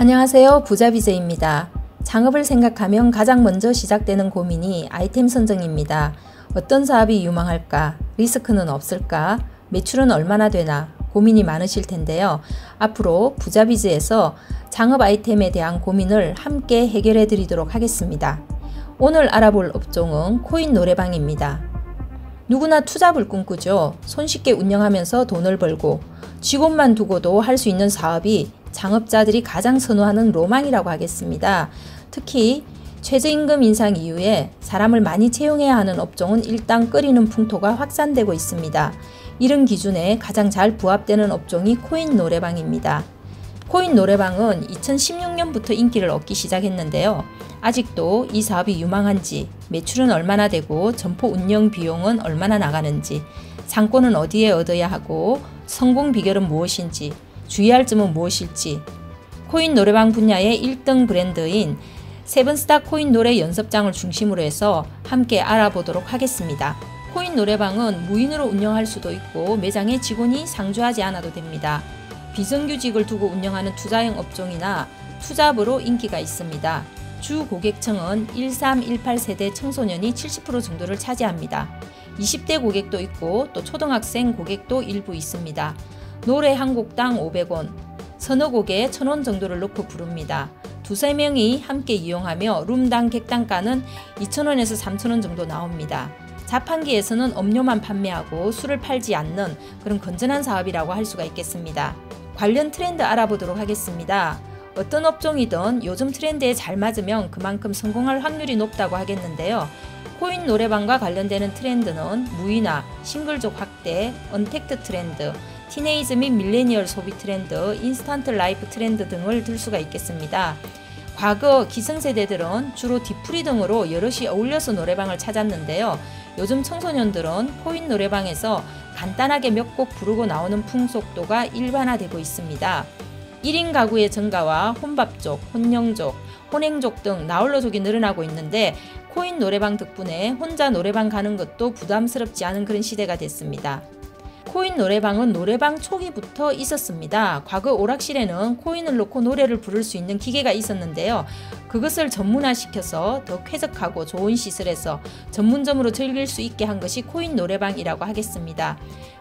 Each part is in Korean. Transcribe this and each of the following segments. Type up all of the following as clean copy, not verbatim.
안녕하세요. 부자비제입니다. 창업을 생각하면 가장 먼저 시작되는 고민이 아이템 선정입니다. 어떤 사업이 유망할까? 리스크는 없을까? 매출은 얼마나 되나? 고민이 많으실 텐데요. 앞으로 부자비즈에서 창업 아이템에 대한 고민을 함께 해결해 드리도록 하겠습니다. 오늘 알아볼 업종은 코인 노래방입니다. 누구나 투잡을 꿈꾸죠. 손쉽게 운영하면서 돈을 벌고 직원만 두고도 할 수 있는 사업이 창업자들이 가장 선호하는 로망이라고 하겠습니다. 특히 최저임금 인상 이후에 사람을 많이 채용해야 하는 업종은 일당 끓이는 풍토가 확산되고 있습니다. 이런 기준에 가장 잘 부합되는 업종이 코인 노래방입니다. 코인 노래방은 2016년부터 인기를 얻기 시작했는데요. 아직도 이 사업이 유망한지, 매출은 얼마나 되고 점포 운영 비용은 얼마나 나가는지, 상권은 어디에 얻어야 하고 성공 비결은 무엇인지, 주의할 점은 무엇일지, 코인 노래방 분야의 1등 브랜드인 세븐스타 코인 노래 연습장을 중심으로 해서 함께 알아보도록 하겠습니다. 코인 노래방은 무인으로 운영할 수도 있고 매장에 직원이 상주하지 않아도 됩니다. 비정규직을 두고 운영하는 투자형 업종이나 투잡으로 인기가 있습니다. 주 고객층은 1318 세대 청소년이 70% 정도를 차지합니다. 20대 고객도 있고 또 초등학생 고객도 일부 있습니다. 노래 한 곡당 500원, 서너 곡에 1000원 정도를 넣고 부릅니다. 두세 명이 함께 이용하며 룸당 객단가는 2000원에서 3000원 정도 나옵니다. 자판기에서는 음료만 판매하고 술을 팔지 않는 그런 건전한 사업이라고 할 수가 있겠습니다. 관련 트렌드 알아보도록 하겠습니다. 어떤 업종이든 요즘 트렌드에 잘 맞으면 그만큼 성공할 확률이 높다고 하겠는데요. 코인 노래방과 관련되는 트렌드는 무인화, 싱글족 확대, 언택트 트렌드, 티네이즈 및 밀레니얼 소비 트렌드, 인스턴트 라이프 트렌드 등을 들 수가 있겠습니다. 과거 기성세대들은 주로 뒤풀이 등으로 여럿이 어울려서 노래방을 찾았는데요. 요즘 청소년들은 코인 노래방에서 간단하게 몇 곡 부르고 나오는 풍속도가 일반화되고 있습니다. 1인 가구의 증가와 혼밥족, 혼영족, 혼행족 등 나홀로족이 늘어나고 있는데 코인 노래방 덕분에 혼자 노래방 가는 것도 부담스럽지 않은 그런 시대가 됐습니다. 코인 노래방은 노래방 초기부터 있었습니다. 과거 오락실에는 코인을 넣고 노래를 부를 수 있는 기계가 있었는데요. 그것을 전문화시켜서 더 쾌적하고 좋은 시설에서 전문점으로 즐길 수 있게 한 것이 코인 노래방이라고 하겠습니다.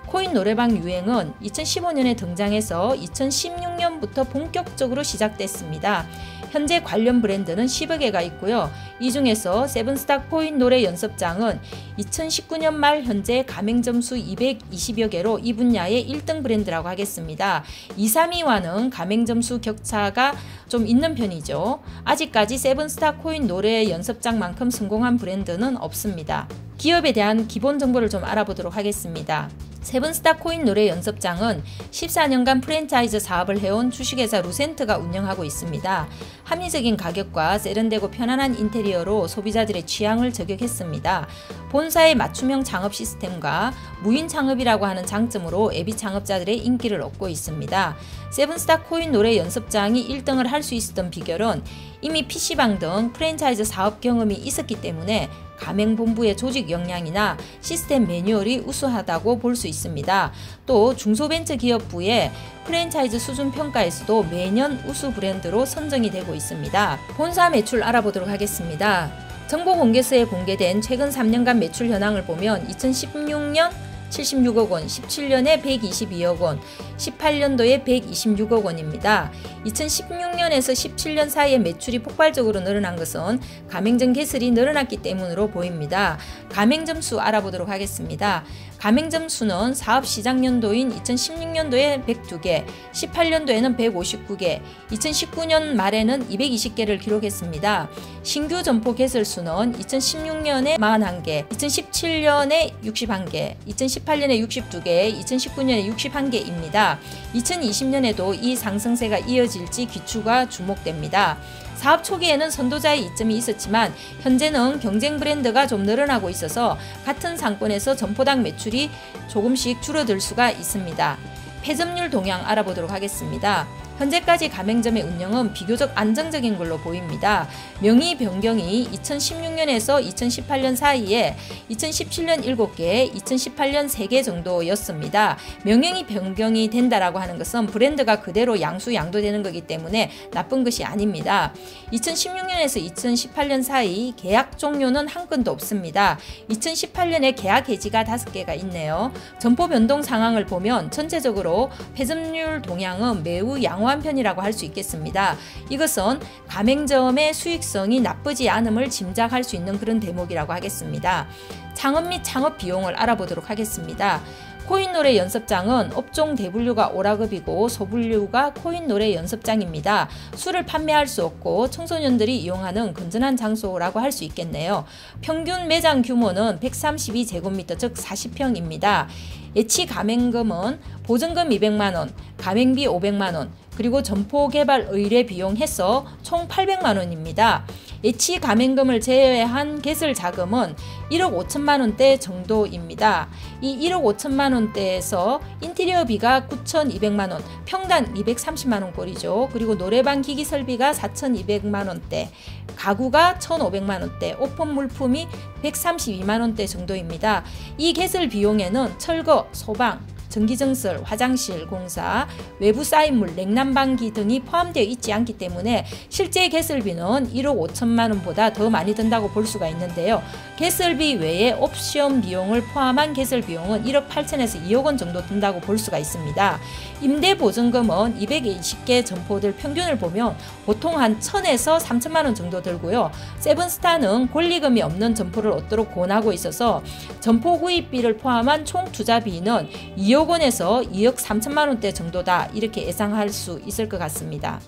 코인 노래방 유행은 2015년에 등장해서 2016년부터 본격적으로 시작됐습니다. 현재 관련 브랜드는 10여 개가 있고요. 이 중에서 세븐스타 코인 노래 연습장은 2019년 말 현재 가맹점 수 220여 개로 이 분야의 1등 브랜드라고 하겠습니다. 2, 3위와는 가맹점 수 격차가 좀 있는 편이죠. 아직까지 세븐스타 코인 노래 연습장만큼 성공한 브랜드는 없습니다. 기업에 대한 기본 정보를 좀 알아보도록 하겠습니다. 세븐스타 코인 노래 연습장은 14년간 프랜차이즈 사업을 해온 주식회사 루센트가 운영하고 있습니다. 합리적인 가격과 세련되고 편안한 인테리어로 소비자들의 취향을 저격했습니다. 본사의 맞춤형 창업 시스템과 무인 창업이라고 하는 장점으로 예비 창업자들의 인기를 얻고 있습니다. 세븐스타 코인 노래 연습장이 1등을 할 수 있었던 비결은 이미 PC방 등 프랜차이즈 사업 경험이 있었기 때문에 가맹본부의 조직 역량이나 시스템 매뉴얼이 우수하다고 볼 수 있습니다. 또 중소벤처기업부의 프랜차이즈 수준 평가에서도 매년 우수 브랜드로 선정이 되고 있습니다. 본사 매출 알아보도록 하겠습니다. 정보공개서에 공개된 최근 3년간 매출 현황을 보면 2016년 76억 원, 17년에 122억 원, 18년도에 126억 원입니다. 2016년에서 17년 사이에 매출이 폭발적으로 늘어난 것은 가맹점 개설이 늘어났기 때문으로 보입니다. 가맹점 수 알아보도록 하겠습니다. 가맹점 수는 사업 시작 연도인 2016년도에 102개, 18년도에는 159개, 2019년 말에는 220개를 기록했습니다. 신규 점포 개설 수는 2016년에 41개, 2017년에 61개, 2018년에 62개, 2019년에 61개입니다. 2020년에도 이 상승세가 이어질지 귀추가 주목됩니다. 사업 초기에는 선도자의 이점이 있었지만 현재는 경쟁 브랜드가 좀 늘어나고 있어서 같은 상권에서 점포당 매출이 조금씩 줄어들 수가 있습니다. 폐점률 동향 알아보도록 하겠습니다. 현재까지 가맹점의 운영은 비교적 안정적인 걸로 보입니다. 명의 변경이 2016년에서 2018년 사이에 2017년 7개, 2018년 3개 정도였습니다. 명령이 변경이 된다라고 하는 것은 브랜드가 그대로 양수양도되는 거기 때문에 나쁜 것이 아닙니다. 2016년에서 2018년 사이 계약 종료는 한 건도 없습니다. 2018년에 계약 해지가 5개가 있네요. 점포 변동 상황을 보면 전체적으로 폐점률 동향은 매우 양호한 편이라고 할 수 있겠습니다. 이것은 가맹점의 수익성이 나쁘지 않음을 짐작할 수 있는 그런 대목이라고 하겠습니다. 창업 및 창업 비용을 알아보도록 하겠습니다. 코인노래 연습장은 업종 대분류가 오락업이고 소분류가 코인노래 연습장입니다. 술을 판매할 수 없고 청소년들이 이용하는 건전한 장소라고 할 수 있겠네요. 평균 매장 규모는 132제곱미터 즉 40평입니다. 예치 가맹금은 보증금 200만원, 가맹비 500만원, 그리고 점포 개발 의뢰 비용 해서 총 800만원입니다. 예치 가맹금을 제외한 개설 자금은 1억 5천만원대 정도입니다. 이 1억 5천만원대에서 인테리어비가 9,200만원, 평당 230만원 꼴이죠. 그리고 노래방 기기 설비가 4,200만원대, 가구가 1,500만원대, 오픈 물품이 132만원대 정도입니다. 이 개설 비용에는 철거, 소방, 전기증설, 화장실 공사, 외부 쌓인물, 냉난방기 등이 포함되어 있지 않기 때문에 실제 개설비는 1억 5천만원보다 더 많이 든다고 볼 수가 있는데요. 개설비 외에 옵션 비용을 포함한 개설 비용은 1억 8천에서 2억원 정도 든다고 볼 수가 있습니다. 임대보증금은 220개 점포들 평균을 보면 보통 한 1,000에서 3천만원 정도 들고요. 세븐스타는 권리금이 없는 점포를 얻도록 권하고 있어서 점포 구입비를 포함한 총 투자비는 2억 원에서 2억 3천만원대 정도다 이렇게 예상할 수 있을 것 같습니다.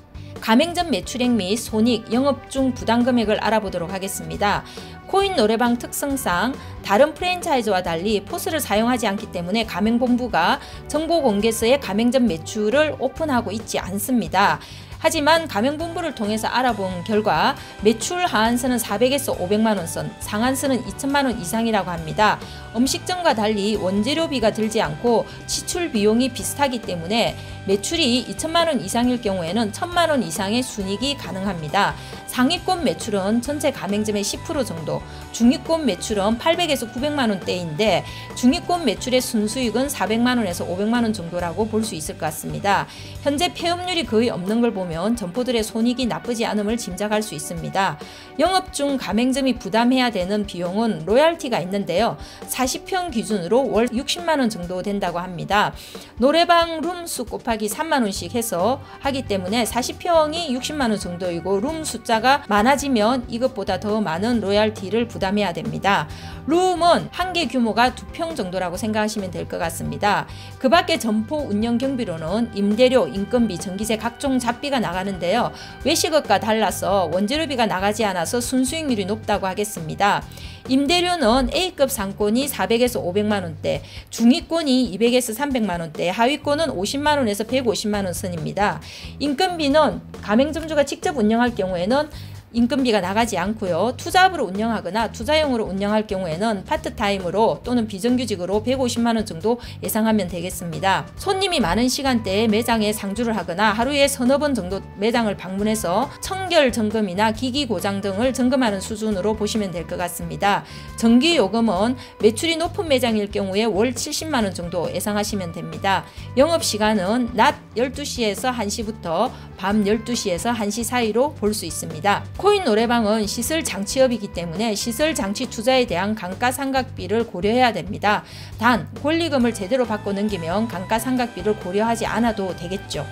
가맹점 매출액 및 손익, 영업 중 부담금액을 알아보도록 하겠습니다. 코인 노래방 특성상 다른 프랜차이즈와 달리 포스를 사용하지 않기 때문에 가맹본부가 정보 공개서에 가맹점 매출을 오픈하고 있지 않습니다. 하지만 가맹본부를 통해서 알아본 결과 매출 하한선은 400에서 500만원 선, 상한선은 2천만원 이상이라고 합니다. 음식점과 달리 원재료비가 들지 않고 지출 비용이 비슷하기 때문에 매출이 2천만원 이상일 경우에는 1,000만원 이상의 순이익이 가능합니다. 상위권 매출은 전체 가맹점의 10% 정도, 중위권 매출은 800에서 900만원대인데 중위권 매출의 순수익은 400만원에서 500만원 정도라고 볼 수 있을 것 같습니다. 현재 폐업률이 거의 없는 걸 보면 점포들의 손익이 나쁘지 않음을 짐작할 수 있습니다. 영업 중 가맹점이 부담해야 되는 비용은 로얄티가 있는데요. 40평 기준으로 월 60만원 정도 된다고 합니다. 노래방 룸수 곱하기 3만원씩 해서 하기 때문에 40평이 60만원 정도이고 룸 숫자가 많아지면 이것보다 더 많은 로얄티를 부담해야 됩니다. 룸은 한 개 규모가 2평 정도라고 생각하시면 될 것 같습니다. 그 밖에 점포 운영 경비로는 임대료, 인건비, 전기세 각종 잡비가 나가는데요. 외식업과 달라서 원재료비가 나가지 않아서 순수익률이 높다고 하겠습니다. 임대료는 A급 상권이 400에서 500만원대, 중위권이 200에서 300만원대, 하위권은 50만원에서 150만원 선입니다. 인건비는 가맹점주가 직접 운영할 경우에는 인건비가 나가지 않고요. 투잡으로 운영하거나 투자용으로 운영할 경우에는 파트타임으로 또는 비정규직으로 150만원 정도 예상하면 되겠습니다. 손님이 많은 시간대에 매장에 상주를 하거나 하루에 서너 번 정도 매장을 방문해서 청결 점검이나 기기 고장 등을 점검하는 수준으로 보시면 될 것 같습니다. 전기요금은 매출이 높은 매장일 경우에 월 70만원 정도 예상하시면 됩니다. 영업시간은 낮 12시에서 1시부터 밤 12시에서 1시 사이로 볼 수 있습니다. 코인 노래방은 시설 장치업이기 때문에 시설 장치 투자에 대한 감가상각비를 고려해야 됩니다. 단 권리금을 제대로 받고 넘기면 감가상각비를 고려하지 않아도 되겠죠.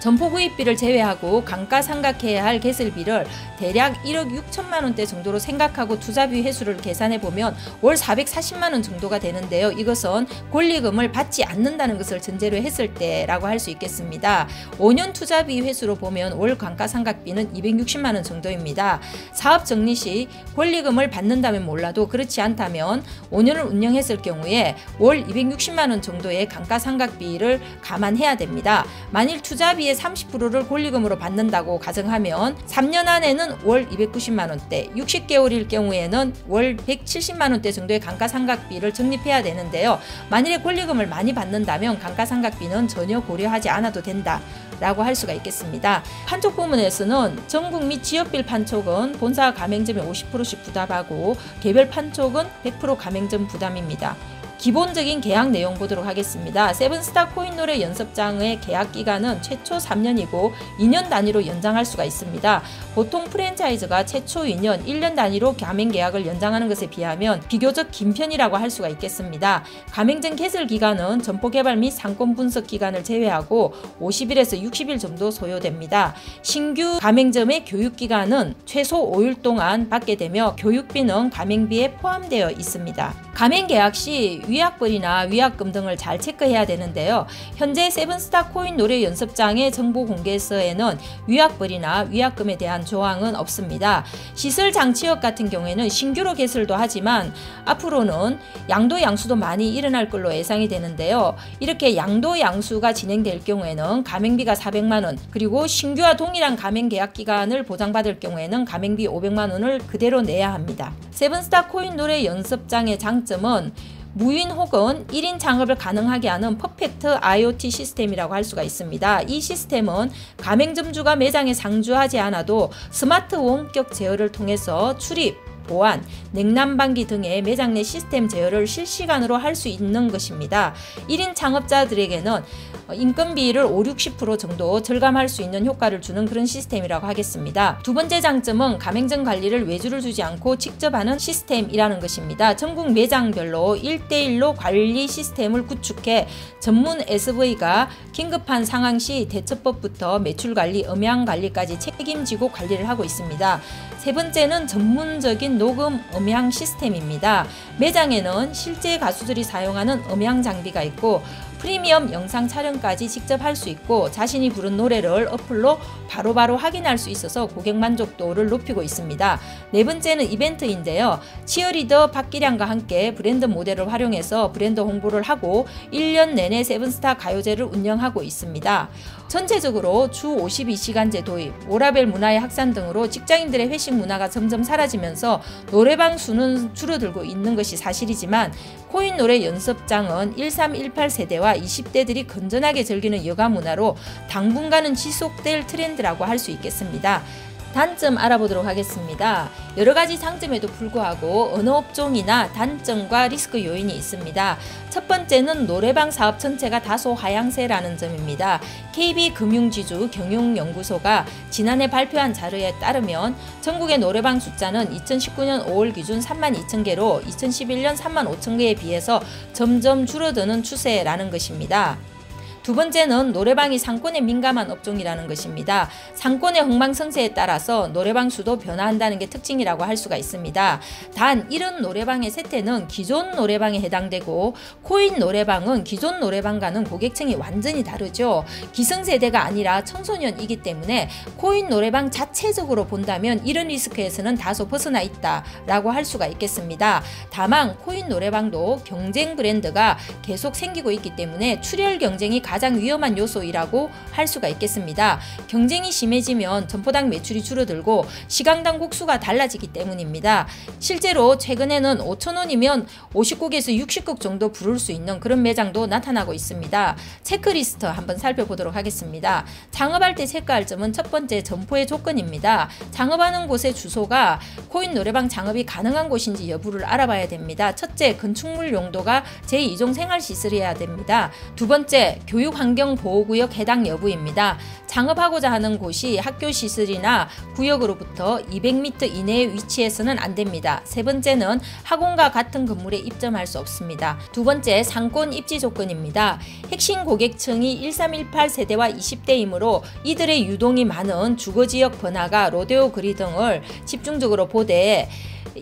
점포 구입비를 제외하고 감가상각해야 할 개설비를 대략 1억 6천만원대 정도로 생각하고 투자비 회수를 계산해보면 월 440만원 정도가 되는데요. 이것은 권리금을 받지 않는다는 것을 전제로 했을 때라고 할 수 있겠습니다. 5년 투자비 회수로 보면 월 감가상각비는 260만원 정도입니다. 사업 정리 시 권리금을 받는다면 몰라도 그렇지 않다면 5년을 운영했을 경우에 월 260만원 정도의 감가상각비를 감안해야 됩니다. 만일 투자비 사이에 30%를 권리금으로 받는다고 가정하면 3년 안에는 월 290만원대, 60개월일 경우에는 월 170만원대 정도의 감가상각비를 적립해야 되는데요. 만일에 권리금을 많이 받는다면 감가상각비는 전혀 고려하지 않아도 된다 라고 할 수가 있겠습니다. 판촉 부문에서는 전국 및 지역별 판촉은 본사 가맹점이 50%씩 부담하고 개별 판촉은 100% 가맹점 부담입니다. 기본적인 계약 내용 보도록 하겠습니다. 세븐스타 코인노래 연습장의 계약 기간은 최초 3년이고 2년 단위로 연장할 수가 있습니다. 보통 프랜차이즈가 최초 2년, 1년 단위로 가맹 계약을 연장하는 것에 비하면 비교적 긴 편이라고 할 수가 있겠습니다. 가맹점 개설 기간은 점포 개발 및 상권 분석 기간을 제외하고 50일에서 60일 정도 소요됩니다. 신규 가맹점의 교육 기간은 최소 5일 동안 받게 되며 교육비는 가맹비에 포함되어 있습니다. 가맹 계약 시 위약벌이나 위약금 등을 잘 체크해야 되는데요. 현재 세븐스타 코인 노래 연습장의 정보 공개서에는 위약벌이나 위약금에 대한 조항은 없습니다. 시설 장치업 같은 경우에는 신규로 개설도 하지만 앞으로는 양도 양수도 많이 일어날 걸로 예상이 되는데요. 이렇게 양도 양수가 진행될 경우에는 가맹비가 400만원, 그리고 신규와 동일한 가맹 계약 기간을 보장받을 경우에는 가맹비 500만원을 그대로 내야 합니다. 세븐스타 코인 노래 연습장의 장점은 무인 혹은 1인 창업을 가능하게 하는 퍼펙트 IoT 시스템이라고 할 수가 있습니다. 이 시스템은 가맹점주가 매장에 상주하지 않아도 스마트 원격 제어를 통해서 출입, 보안, 냉난방기 등의 매장 내 시스템 제어를 실시간으로 할 수 있는 것입니다. 1인 창업자들에게는 인건비를 50~60% 정도 절감할 수 있는 효과를 주는 그런 시스템이라고 하겠습니다. 두 번째 장점은 가맹점 관리를 외주를 주지 않고 직접 하는 시스템이라는 것입니다. 전국 매장별로 1대1로 관리 시스템을 구축해 전문 SV가 긴급한 상황 시 대처법부터 매출관리, 음향관리까지 책임지고 관리를 하고 있습니다. 세 번째는 전문적인 녹음 음향 시스템입니다. 매장에는 실제 가수들이 사용하는 음향 장비가 있고 프리미엄 영상 촬영까지 직접 할 수 있고 자신이 부른 노래를 어플로 바로바로 확인할 수 있어서 고객 만족도를 높이고 있습니다. 네 번째는 이벤트인데요. 치어리더 박기량과 함께 브랜드 모델을 활용해서 브랜드 홍보를 하고 1년 내내 세븐스타 가요제를 운영하고 있습니다. 전체적으로 주 52시간제 도입, 워라벨 문화의 확산 등으로 직장인들의 회식 문화가 점점 사라지면서 노래방 수는 줄어들고 있는 것이 사실이지만 코인 노래 연습장은 1318 세대와 20대들이 건전하게 즐기는 여가 문화로 당분간은 지속될 트렌드라고 할 수 있겠습니다. 단점 알아보도록 하겠습니다. 여러가지 장점에도 불구하고 어느 업종이나 단점과 리스크 요인이 있습니다. 첫 번째는 노래방 사업 전체가 다소 하향세라는 점입니다. KB금융지주 경영연구소가 지난해 발표한 자료에 따르면 전국의 노래방 숫자는 2019년 5월 기준 32,000개로 2011년 35,000개에 비해서 점점 줄어드는 추세라는 것입니다. 두 번째는 노래방이 상권에 민감한 업종이라는 것입니다. 상권의 흥망성쇠에 따라서 노래방 수도 변화한다는 게 특징이라고 할 수가 있습니다. 단 이런 노래방의 세태는 기존 노래방에 해당되고 코인 노래방은 기존 노래방과는 고객층이 완전히 다르죠. 기성세대가 아니라 청소년이기 때문에 코인 노래방 자체적으로 본다면 이런 리스크에서는 다소 벗어나 있다라고 할 수가 있겠습니다. 다만 코인 노래방도 경쟁 브랜드가 계속 생기고 있기 때문에 출혈 경쟁이 가장 위험한 요소이라고 할 수가 있겠습니다. 경쟁이 심해지면 점포당 매출이 줄어들고 시간당 곡수가 달라지기 때문입니다. 실제로 최근에는 5,000원이면 50곡에서 60곡 정도 부를 수 있는 그런 매장도 나타나고 있습니다. 체크리스트 한번 살펴보도록 하겠습니다. 창업할 때 체크할 점은 첫 번째 점포의 조건입니다. 창업하는 곳의 주소가 코인 노래방 창업이 가능한 곳인지 여부를 알아봐야 됩니다. 첫째, 건축물 용도가 제2종 생활시설이어야 됩니다. 두 번째, 교육환경보호구역 해당 여부입니다. 창업하고자 하는 곳이 학교시설이나 구역으로부터 200m 이내에 위치해서는 안 됩니다. 세 번째는 학원과 같은 건물에 입점할 수 없습니다. 두 번째, 상권 입지 조건입니다. 핵심 고객층이 1318 세대와 20대이므로 이들의 유동이 많은 주거지역 번화가, 로데오 거리 등을 집중적으로 보되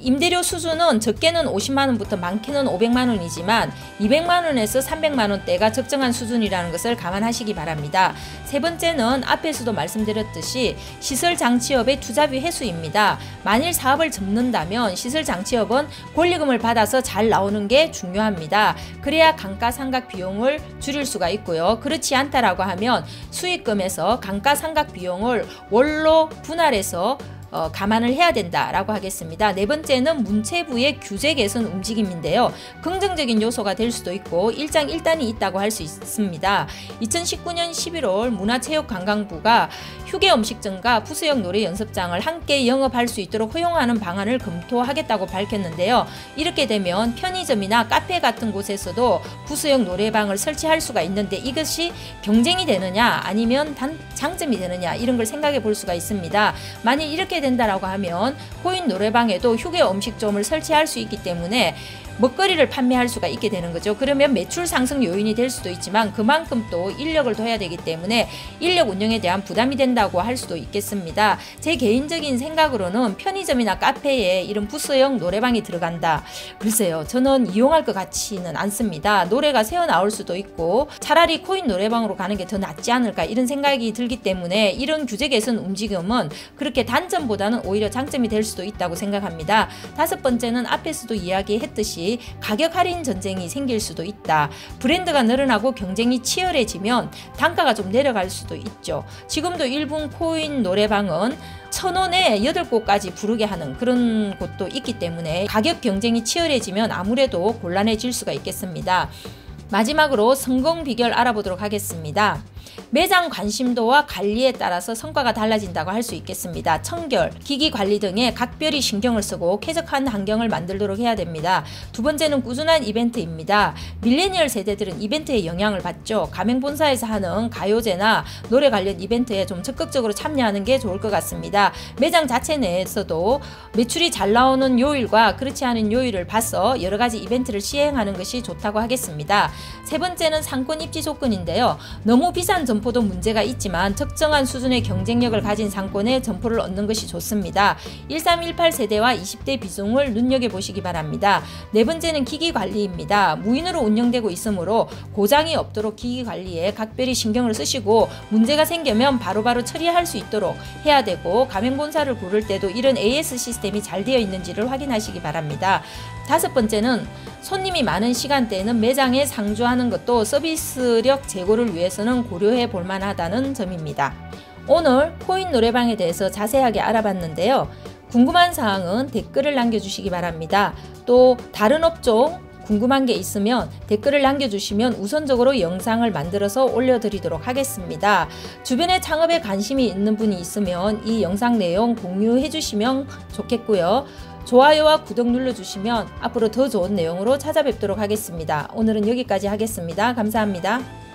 임대료 수준은 적게는 50만원부터 많게는 500만원이지만 200만원에서 300만원대가 적정한 수준이라는 것을 감안하시기 바랍니다. 세 번째는 앞에서도 말씀드렸듯이 시설장치업의 투자비 회수입니다. 만일 사업을 접는다면 시설장치업은 권리금을 받아서 잘 나오는 게 중요합니다. 그래야 감가상각 비용을 줄일 수가 있고요. 그렇지 않다라고 하면 수익금에서 감가상각 비용을 월로 분할해서 감안을 해야 된다라고 하겠습니다. 네 번째는 문체부의 규제 개선 움직임인데요. 긍정적인 요소가 될 수도 있고 일장일단이 있다고 할 수 있습니다. 2019년 11월 문화체육관광부가 휴게음식점과 부수형 노래연습장을 함께 영업할 수 있도록 허용하는 방안을 검토하겠다고 밝혔는데요. 이렇게 되면 편의점이나 카페 같은 곳에서도 부수형 노래방을 설치할 수가 있는데 이것이 경쟁이 되느냐 아니면 장점이 되느냐 이런 걸 생각해 볼 수가 있습니다. 만일 이렇게 된다라고 하면 코인 노래방에도 휴게 음식점을 설치할 수 있기 때문에 먹거리를 판매할 수가 있게 되는 거죠. 그러면 매출 상승 요인이 될 수도 있지만 그만큼 또 인력을 둬야 되기 때문에 인력 운영에 대한 부담이 된다고 할 수도 있겠습니다. 제 개인적인 생각으로는 편의점이나 카페에 이런 부스형 노래방이 들어간다. 글쎄요. 저는 이용할 것 같지는 않습니다. 노래가 새어나올 수도 있고 차라리 코인 노래방으로 가는 게 더 낫지 않을까 이런 생각이 들기 때문에 이런 규제 개선 움직임은 그렇게 단점보다는 오히려 장점이 될 수도 있다고 생각합니다. 다섯 번째는 앞에서도 이야기했듯이 가격 할인 전쟁이 생길 수도 있다. 브랜드가 늘어나고 경쟁이 치열해지면 단가가 좀 내려갈 수도 있죠. 지금도 일본 코인 노래방은 1,000원에 8곡까지 부르게 하는 그런 곳도 있기 때문에 가격 경쟁이 치열해지면 아무래도 곤란해질 수가 있겠습니다. 마지막으로 성공 비결 알아보도록 하겠습니다. 매장 관심도와 관리에 따라서 성과가 달라진다고 할 수 있겠습니다. 청결, 기기 관리 등에 각별히 신경을 쓰고 쾌적한 환경을 만들도록 해야 됩니다. 두 번째는 꾸준한 이벤트입니다. 밀레니얼 세대들은 이벤트에 영향을 받죠. 가맹본사에서 하는 가요제나 노래 관련 이벤트에 좀 적극적으로 참여하는 게 좋을 것 같습니다. 매장 자체 내에서도 매출이 잘 나오는 요일과 그렇지 않은 요일을 봐서 여러 가지 이벤트를 시행하는 것이 좋다고 하겠습니다. 세 번째는 상권 입지 조건인데요. 너무 비싼 점포도 문제가 있지만 적정한 수준의 경쟁력을 가진 상권에 점포를 얻는 것이 좋습니다. 1318 세대와 20대 비중을 눈여겨보시기 바랍니다. 네 번째는 기기 관리입니다. 무인으로 운영되고 있으므로 고장이 없도록 기기 관리에 각별히 신경을 쓰시고 문제가 생기면 바로바로 처리할 수 있도록 해야 되고 가맹본사를 부를 때도 이런 AS 시스템이 잘 되어 있는지를 확인하시기 바랍니다. 다섯 번째는 손님이 많은 시간대에는 매장에 상주하는 것도 서비스력 제고를 위해서는 고려해 볼 만하다는 점입니다. 오늘 코인 노래방에 대해서 자세하게 알아봤는데요. 궁금한 사항은 댓글을 남겨주시기 바랍니다. 또 다른 업종 궁금한 게 있으면 댓글을 남겨주시면 우선적으로 영상을 만들어서 올려드리도록 하겠습니다. 주변에 창업에 관심이 있는 분이 있으면 이 영상 내용 공유해 주시면 좋겠고요. 좋아요와 구독 눌러주시면 앞으로 더 좋은 내용으로 찾아뵙도록 하겠습니다. 오늘은 여기까지 하겠습니다. 감사합니다.